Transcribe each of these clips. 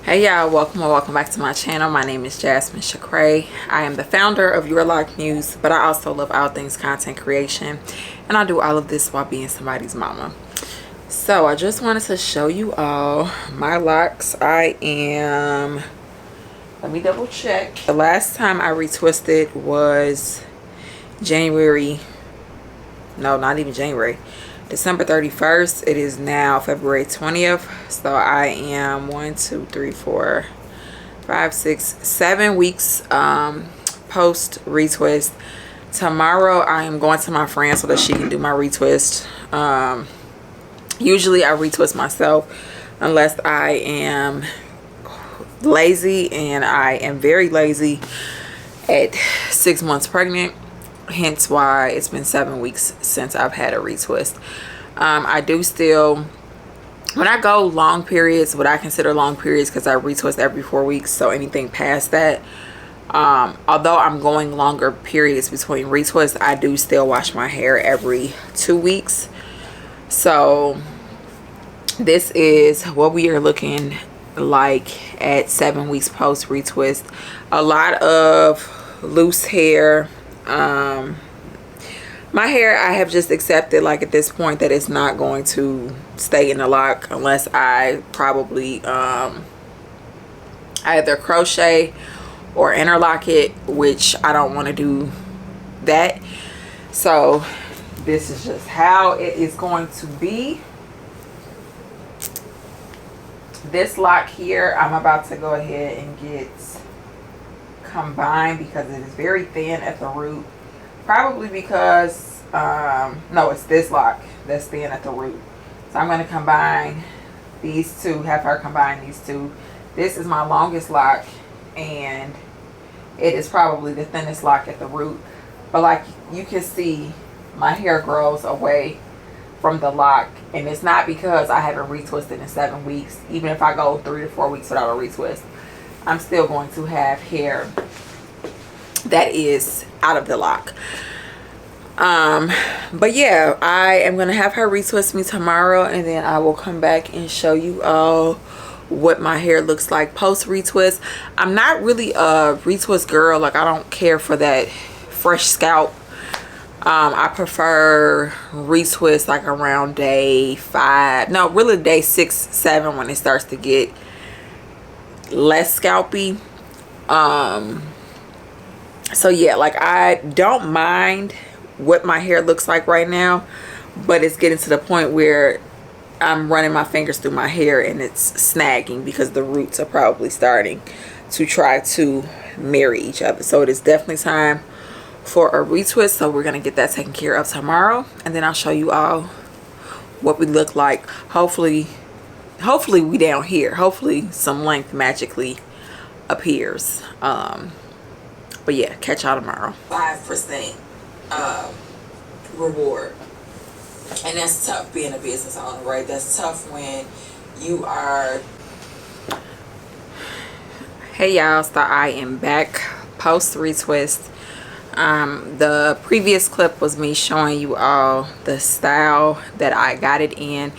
Hey y'all, welcome or welcome back to my channel. My name is Jasmine Chakray. I am the founder of Your Loc News, but I also love all things content creation, and I do all of this while being somebody's mama. So I just wanted to show you all my locks. Let me double check. The last time I retwisted was December 31st. It is now February 20th. So I am 7 weeks post retwist. Tomorrow I am going to my friend so that she can do my retwist. Usually I retwist myself unless I am lazy, and I am very lazy at 6 months pregnant. Hence why it's been 7 weeks since I've had a retwist. I do still, when I go long periods, what I consider long periods, because I retwist every 4 weeks, so anything past that, although I'm going longer periods between retwists, I do still wash my hair every 2 weeks. So this is what we are looking like at 7 weeks post retwist. A lot of loose hair. My hair, I have just accepted, like, at this point, that it's not going to stay in the lock unless I probably either crochet or interlock it, which I don't want to do that. So this is just how it is going to be. This lock here, I'm about to go ahead and get combined because it is very thin at the root. Probably because no, it's this lock that's thin at the root. So I'm going to combine these two, have her combine these two. This is my longest lock, and it is probably the thinnest lock at the root. But like you can see, my hair grows away from the lock, and it's not because I haven't retwisted in 7 weeks. Even if I go 3 to 4 weeks without a retwist, I'm still going to have hair that is out of the lock. But yeah, I am gonna have her retwist me tomorrow, and then I will come back and show you all what my hair looks like post retwist. I'm not really a retwist girl. Like, I don't care for that fresh scalp. I prefer retwist like around day 5, no, really day 6, 7, when it starts to get less scalpy. So yeah, like, I don't mind what my hair looks like right now, but it's getting to the point where I'm running my fingers through my hair and it's snagging because the roots are probably starting to try to marry each other. So it is definitely time for a retwist. So we're gonna get that taken care of tomorrow, and then I'll show you all what we look like. Hopefully we down here. Hopefully some length magically appears. But yeah, catch y'all tomorrow. 5% reward, and that's tough being a business owner, right? That's tough when you are. Hey y'all, so I am back post retwist. The previous clip was me showing you all the style that I got it in.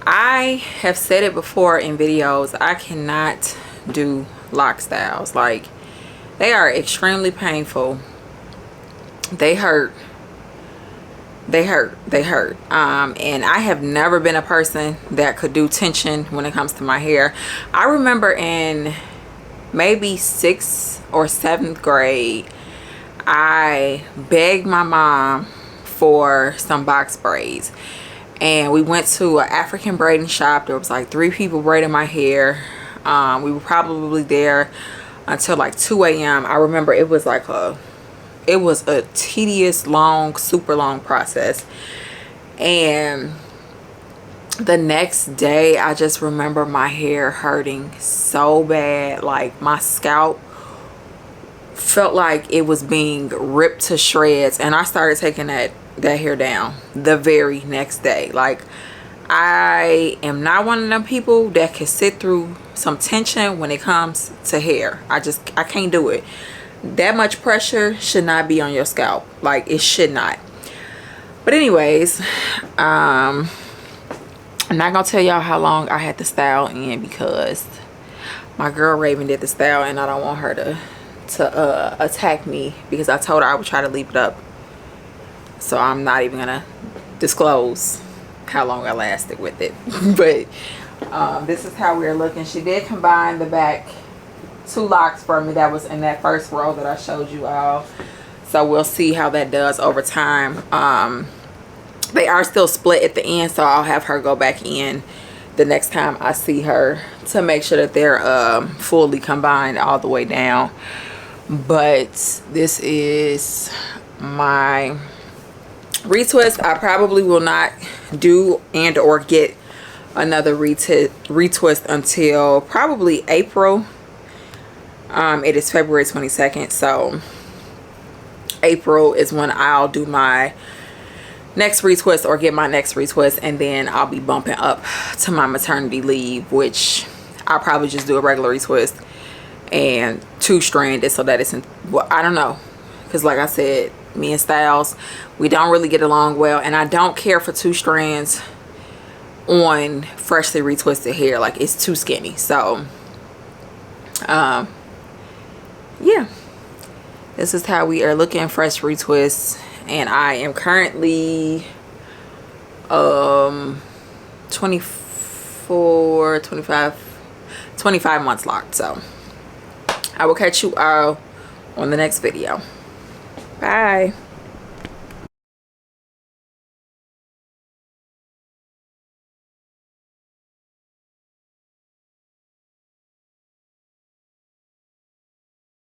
I have said it before in videos, I cannot do lock styles. Like, they are extremely painful. They hurt. And I have never been a person that could do tension when it comes to my hair. I remember in maybe 6th or 7th grade, I begged my mom for some box braids, and we went to an African braiding shop. There was like 3 people braiding my hair. We were probably there until like 2 a.m. I remember it was like a tedious, long, super long process. And the next day, I just remember my hair hurting so bad. Like, my scalp felt like it was being ripped to shreds, and I started taking that hair down the very next day. Like, I am not one of them people that can sit through some tension when it comes to hair. I can't do it. That much pressure should not be on your scalp. Like, it should not. But anyways, I'm not gonna tell y'all how long I had the style in, because My girl Raven did the style, and I don't want her to attack me because I told her I would try to leave it up. So I'm not even gonna disclose how long I lasted with it. But this is how we're looking. She did combine the back 2 locks for me that was in that first row that I showed you all. So we'll see how that does over time. They are still split at the end, so I'll have her go back in the next time I see her to make sure that they're fully combined all the way down. But this is my retwist. I probably will not do and or get another retwist until probably April. It is February 22nd, so April is when I'll do my next retwist or get my next retwist, and then I'll be bumping up to my maternity leave, which I'll probably just do a regular retwist and 2-stranded, so that it's in, well, I don't know, because like I said, me and Styles, we don't really get along well, and I don't care for 2 strands on freshly retwisted hair. Like, it's too skinny. So yeah, this is how we are looking fresh retwists, and I am currently 25 months locked. So I will catch you all on the next video. Bye.